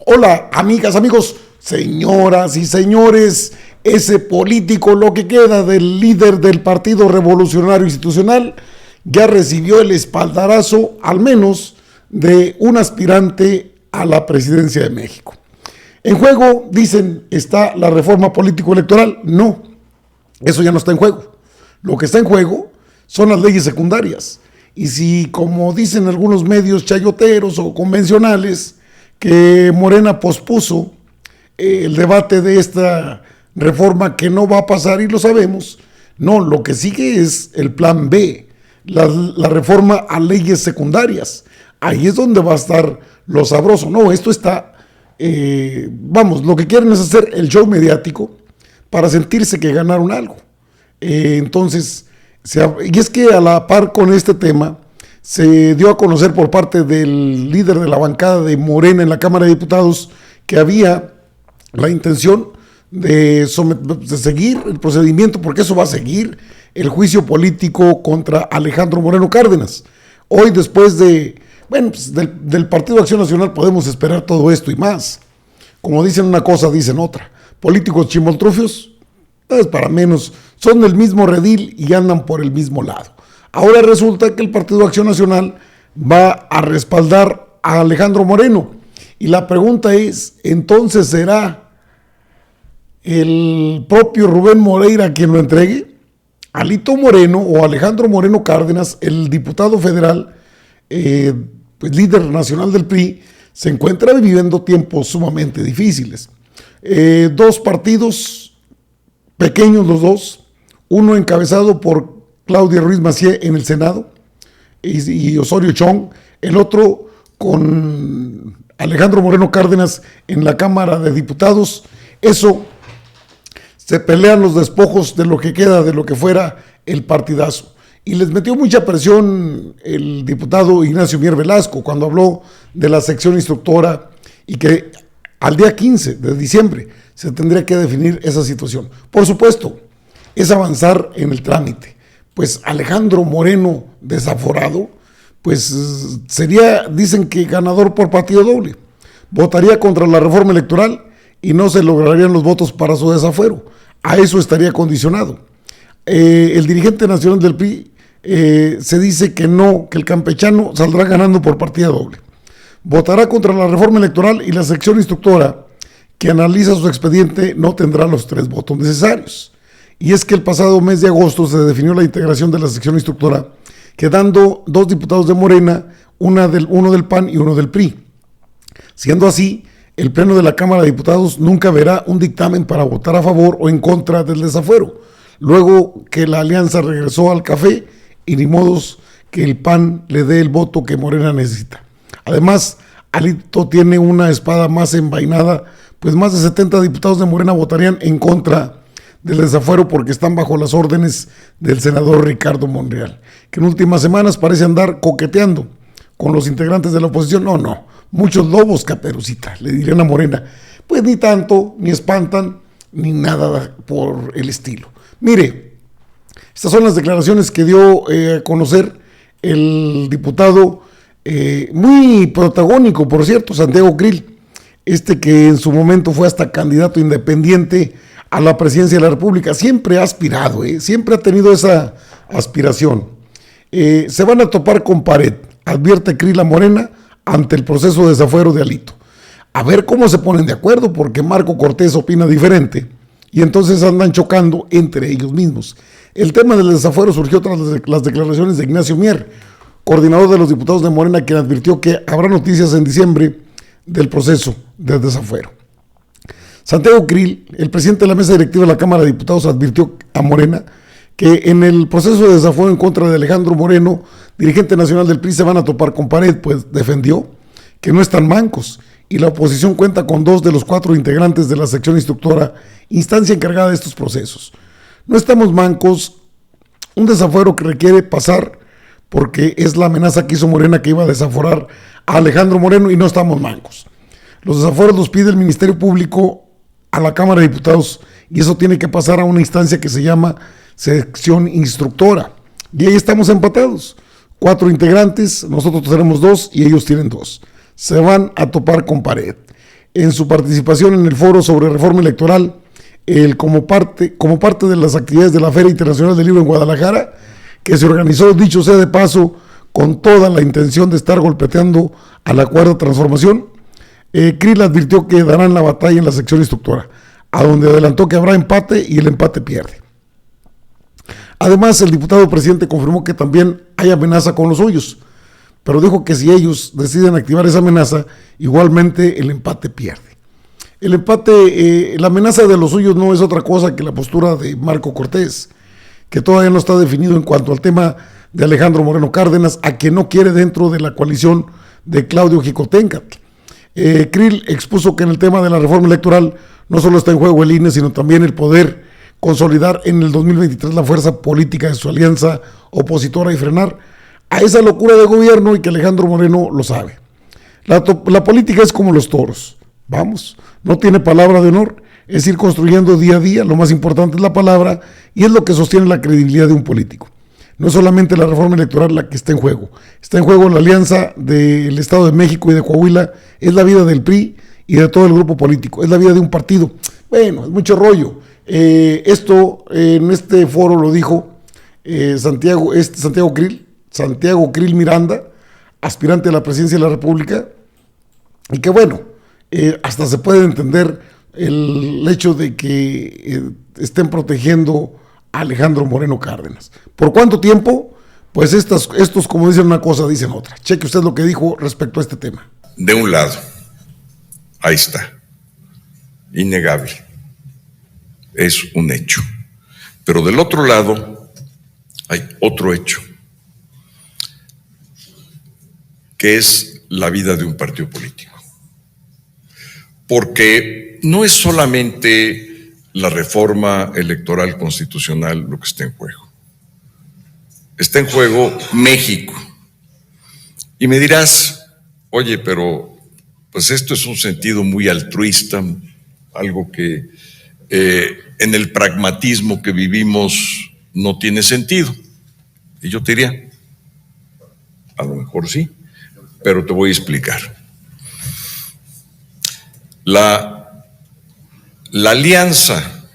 Hola, amigas, amigos, señoras y señores, ese político, lo que queda del líder del Partido Revolucionario Institucional, ya recibió el espaldarazo, al menos, de un aspirante a la presidencia de México. En juego, dicen, está la reforma político-electoral. No, eso ya no está en juego. Lo que está en juego son las leyes secundarias. Y si, como dicen algunos medios chayoteros o convencionales, que Morena pospuso el debate de esta reforma que no va a pasar y lo sabemos, no, lo que sigue es el plan B, la reforma a leyes secundarias. Ahí es donde va a estar lo sabroso. No, esto está, lo que quieren es hacer el show mediático para sentirse que ganaron algo. Entonces, y es que a la par con este tema, se dio a conocer por parte del líder de la bancada de Morena en la Cámara de Diputados que había la intención de seguir el procedimiento, porque eso va a seguir el juicio político contra Alejandro Moreno Cárdenas. Hoy, después del Partido Acción Nacional, podemos esperar todo esto y más. Como dicen una cosa, dicen otra. Políticos chimoltrufios, es para menos, son del mismo redil y andan por el mismo lado. Ahora resulta que el Partido Acción Nacional va a respaldar a Alejandro Moreno. Y la pregunta es, ¿entonces será el propio Rubén Moreira quien lo entregue? Alito Moreno o Alejandro Moreno Cárdenas, el diputado federal, líder nacional del PRI, se encuentra viviendo tiempos sumamente difíciles. Dos partidos pequeños los dos, uno encabezado por Claudia Ruiz Massieu en el Senado y Osorio Chong, el otro con Alejandro Moreno Cárdenas en la Cámara de Diputados. Eso, se pelean los despojos de lo que queda de lo que fuera el partidazo. Y les metió mucha presión el diputado Ignacio Mier Velasco cuando habló de la sección instructora y que al día 15 de diciembre se tendría que definir esa situación. Por supuesto, es avanzar en el trámite. Pues Alejandro Moreno desaforado, pues sería, dicen que ganador por partido doble. Votaría contra la reforma electoral y no se lograrían los votos para su desafuero. A eso estaría condicionado. El dirigente nacional del PRI se dice que no, que el campechano saldrá ganando por partida doble. Votará contra la reforma electoral y la sección instructora que analiza su expediente no tendrá los 3 votos necesarios. Y es que el pasado mes de agosto se definió la integración de la sección instructora, quedando 2 diputados de Morena, uno del PAN y uno del PRI. Siendo así, el Pleno de la Cámara de Diputados nunca verá un dictamen para votar a favor o en contra del desafuero, luego que la alianza regresó al café y ni modos que el PAN le dé el voto que Morena necesita. Además, Alito tiene una espada más envainada, pues más de 70 diputados de Morena votarían en contra del desafuero porque están bajo las órdenes del senador Ricardo Monreal, que en últimas semanas parece andar coqueteando con los integrantes de la oposición. No, muchos lobos, Caperucita, le dirían a Morena. Pues ni tanto, ni espantan, ni nada por el estilo. Mire, estas son las declaraciones que dio a conocer el diputado muy protagónico, por cierto, Santiago Krill, que en su momento fue hasta candidato independiente a la presidencia de la República. Siempre ha aspirado, siempre ha tenido esa aspiración. Se van a topar con pared, advierte Krill a Morena ante el proceso de desafuero de Alito. A ver cómo se ponen de acuerdo, porque Marco Cortés opina diferente y entonces andan chocando entre ellos mismos. El tema del desafuero surgió tras las declaraciones de Ignacio Mier, coordinador de los diputados de Morena, quien advirtió que habrá noticias en diciembre del proceso de desafuero. Santiago Krill, el presidente de la mesa directiva de la Cámara de Diputados, advirtió a Morena que en el proceso de desafuero en contra de Alejandro Moreno, dirigente nacional del PRI, se van a topar con pared, pues defendió que no están mancos y la oposición cuenta con 2 de los 4 integrantes de la sección instructora, instancia encargada de estos procesos. No estamos mancos, un desafuero que requiere pasar porque es la amenaza que hizo Morena que iba a desaforar a Alejandro Moreno y no estamos mancos. Los desafueros los pide el Ministerio Público a la Cámara de Diputados y eso tiene que pasar a una instancia que se llama sección instructora. Y ahí estamos empatados. 4 integrantes, nosotros tenemos 2 y ellos tienen 2. Se van a topar con pared. en su participación en el foro sobre reforma electoral, como parte de las actividades de la Feria Internacional del Libro en Guadalajara, que se organizó, dicho sea de paso, con toda la intención de estar golpeteando a la Cuarta Transformación, Krill advirtió que darán la batalla en la sección instructora, a donde adelantó que habrá empate y el empate pierde. Además, el diputado presidente confirmó que también hay amenaza con los suyos, pero dijo que si ellos deciden activar esa amenaza, igualmente el empate pierde. El empate, la amenaza de los suyos no es otra cosa que la postura de Marco Cortés, que todavía no está definido en cuanto al tema de Alejandro Moreno Cárdenas, a quien no quiere dentro de la coalición de Claudio Xicoténcatl. Krill expuso que en el tema de la reforma electoral no solo está en juego el INE, sino también el poder consolidar en el 2023 la fuerza política de su alianza opositora y frenar a esa locura de gobierno, y que Alejandro Moreno lo sabe. La política es como los toros, vamos, no tiene palabra de honor, es ir construyendo día a día, lo más importante es la palabra, y es lo que sostiene la credibilidad de un político. No es solamente la reforma electoral la que está en juego la alianza del Estado de México y de Coahuila, es la vida del PRI y de todo el grupo político, es la vida de un partido. Bueno, es mucho rollo. Esto en este foro lo dijo Santiago Krill Miranda, aspirante a la presidencia de la República, y que bueno, hasta se puede entender el hecho de que estén protegiendo a Alejandro Moreno Cárdenas. ¿Por cuánto tiempo? Pues estos, como dicen una cosa, dicen otra. Cheque usted lo que dijo respecto a este tema. De un lado, ahí está, innegable, es un hecho. Pero del otro lado hay otro hecho, que es la vida de un partido político. Porque no es solamente la reforma electoral constitucional lo que está en juego. Está en juego México. Y me dirás, oye, pero pues esto es un sentido muy altruista, algo que en el pragmatismo que vivimos no tiene sentido. Y yo te diría, a lo mejor sí, pero te voy a explicar. La alianza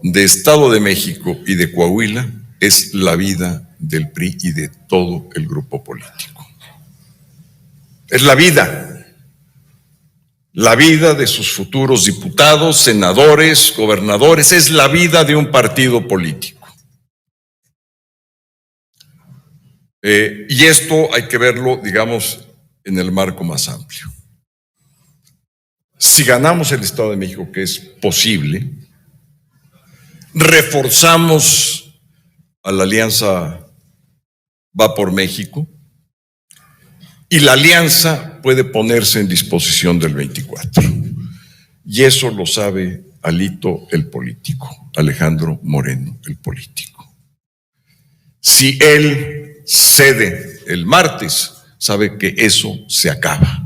de Estado de México y de Coahuila es la vida del PRI y de todo el grupo político. Es la vida de sus futuros diputados, senadores, gobernadores, es la vida de un partido político. Y esto hay que verlo, digamos, en el marco más amplio. Si ganamos el Estado de México, que es posible, reforzamos a la alianza Va por México, y la alianza puede ponerse en disposición del 24. Y eso lo sabe Alito el político, Alejandro Moreno el político. Si él cede el martes, sabe que eso se acaba.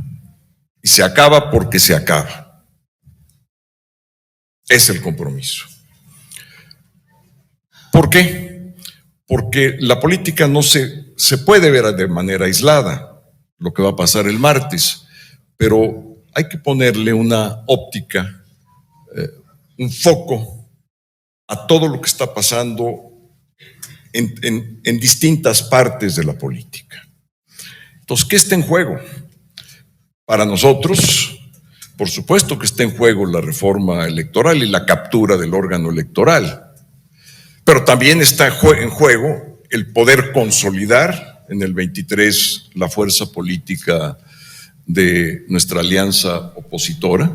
Y se acaba porque se acaba. Es el compromiso. ¿Por qué? Porque la política no se puede ver de manera aislada, lo que va a pasar el martes, pero hay que ponerle una óptica, un foco a todo lo que está pasando en distintas partes de la política. Entonces, ¿qué está en juego? Para nosotros, por supuesto que está en juego la reforma electoral y la captura del órgano electoral, pero también está en juego el poder consolidar en el 23 la fuerza política de nuestra alianza opositora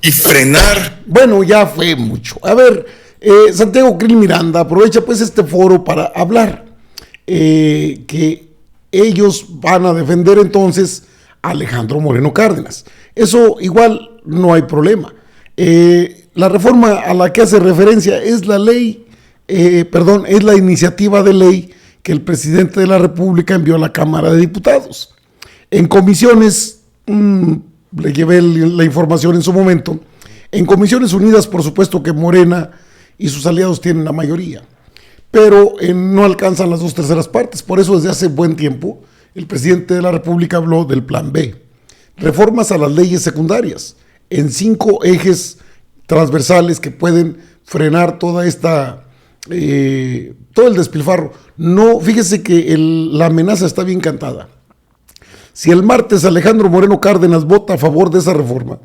y frenar. Bueno, ya fue mucho. A ver, Santiago Krill Miranda aprovecha pues este foro para hablar que ellos van a defender entonces a Alejandro Moreno Cárdenas. Eso igual no hay problema. La reforma a la que hace referencia es la ley, es la iniciativa de ley que el presidente de la República envió a la Cámara de Diputados. En comisiones, le llevé la información en su momento, en Comisiones Unidas, por supuesto que Morena y sus aliados tienen la mayoría, pero no alcanzan las 2/3 partes. Por eso desde hace buen tiempo el presidente de la República habló del plan B. reformas a las leyes secundarias en 5 ejes transversales que pueden frenar toda esta, todo el despilfarro. No, fíjese que la amenaza está bien cantada. Si el martes Alejandro Moreno Cárdenas vota a favor de esa reforma,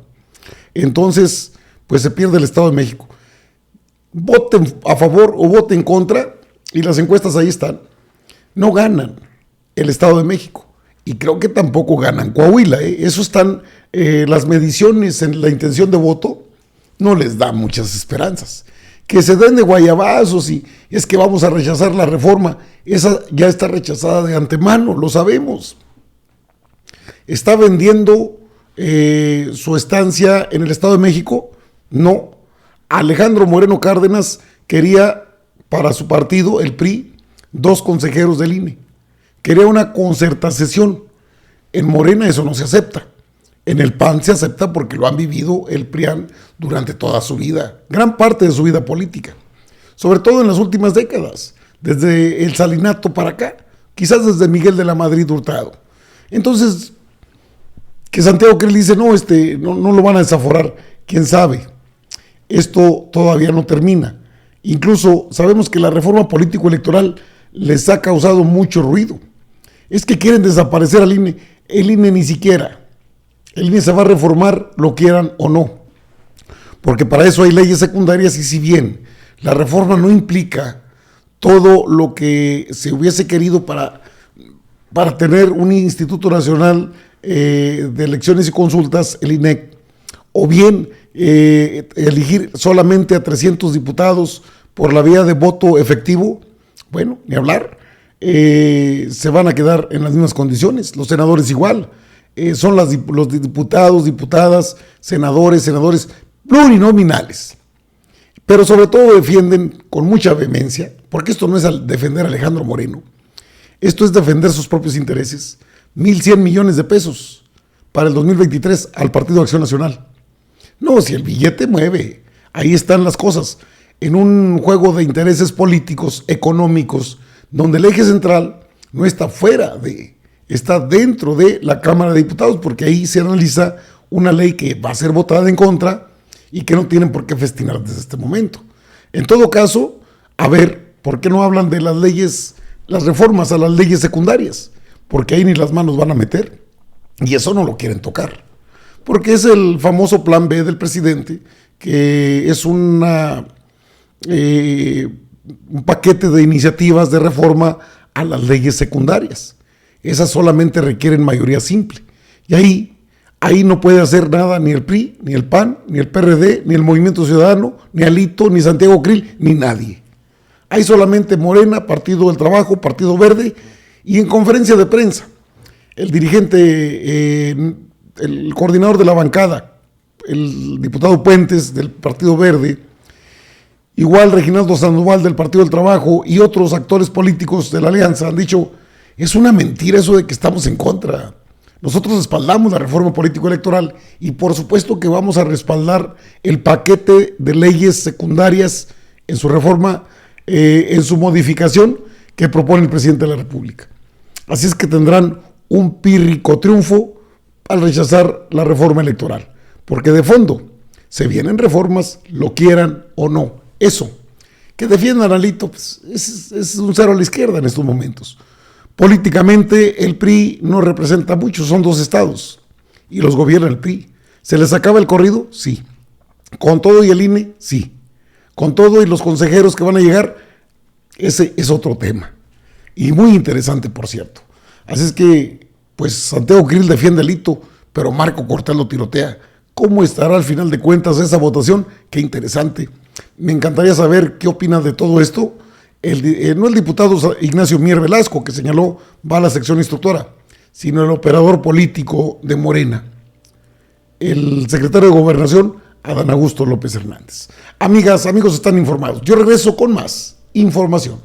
entonces pues se pierde el Estado de México. Voten a favor o voten en contra, y las encuestas ahí están, no ganan el Estado de México. Y creo que tampoco ganan Coahuila. Eso están, las mediciones en la intención de voto no les da muchas esperanzas. Que se den de guayabazos y es que vamos a rechazar la reforma, esa ya está rechazada de antemano, lo sabemos. ¿Está vendiendo su estancia en el Estado de México? No. Alejandro Moreno Cárdenas quería para su partido, el PRI, 2 consejeros del INE. Quería una concertación. En Morena eso no se acepta. En el PAN se acepta porque lo han vivido el PRIAN durante toda su vida, gran parte de su vida política, sobre todo en las últimas décadas, desde el Salinato para acá, quizás desde Miguel de la Madrid Hurtado. Entonces, que Santiago Krill dice, no lo van a desaforar, quién sabe. Esto todavía no termina. Incluso sabemos que la reforma político-electoral les ha causado mucho ruido. Es que quieren desaparecer al INE. El INE ni siquiera. El INE se va a reformar, lo quieran o no. Porque para eso hay leyes secundarias, y si bien la reforma no implica todo lo que se hubiese querido para tener un Instituto Nacional de Elecciones y Consultas, el INEC, o bien elegir solamente a 300 diputados por la vía de voto efectivo, bueno, ni hablar, se van a quedar en las mismas condiciones, los senadores igual, son los diputados, diputadas, senadores plurinominales, pero sobre todo defienden con mucha vehemencia, porque esto no es defender a Alejandro Moreno, esto es defender sus propios intereses, 1,100 millones de pesos para el 2023 al Partido Acción Nacional. No, si el billete mueve, ahí están las cosas, en un juego de intereses políticos, económicos, donde el eje central no está está dentro de la Cámara de Diputados, porque ahí se analiza una ley que va a ser votada en contra y que no tienen por qué festinar desde este momento. En todo caso, a ver, ¿por qué no hablan de las leyes, las reformas a las leyes secundarias? Porque ahí ni las manos van a meter, y eso no lo quieren tocar. Porque es el famoso plan B del presidente, que es un paquete de iniciativas de reforma a las leyes secundarias. Esas solamente requieren mayoría simple. Y ahí no puede hacer nada ni el PRI, ni el PAN, ni el PRD, ni el Movimiento Ciudadano, ni Alito, ni Santiago Krill, ni nadie. Hay solamente Morena, Partido del Trabajo, Partido Verde, y en conferencia de prensa, el dirigente, el coordinador de la bancada, el diputado Puentes del Partido Verde, igual Reginaldo Sandoval del Partido del Trabajo y otros actores políticos de la alianza han dicho, es una mentira eso de que estamos en contra. Nosotros respaldamos la reforma político-electoral y por supuesto que vamos a respaldar el paquete de leyes secundarias en su reforma, en su modificación que propone el presidente de la República. Así es que tendrán un pírrico triunfo al rechazar la reforma electoral, porque de fondo se vienen reformas, lo quieran o no. Eso, que defiendan a Alito, pues, es un cero a la izquierda en estos momentos. Políticamente el PRI no representa mucho, son 2 estados y los gobierna el PRI. ¿Se les acaba el corrido? Sí. ¿Con todo y el INE? Sí. ¿Con todo y los consejeros que van a llegar? Ese es otro tema. Y muy interesante, por cierto. Así es que, pues, Santiago Krill defiende a Alito, pero Marco Cortés lo tirotea. ¿Cómo estará al final de cuentas esa votación? Qué interesante. Me encantaría saber qué opina de todo esto. No el diputado Ignacio Mier Velasco, que señaló va a la sección instructora, sino el operador político de Morena, el secretario de Gobernación, Adán Augusto López Hernández. Amigas, amigos, están informados. Yo regreso con más información.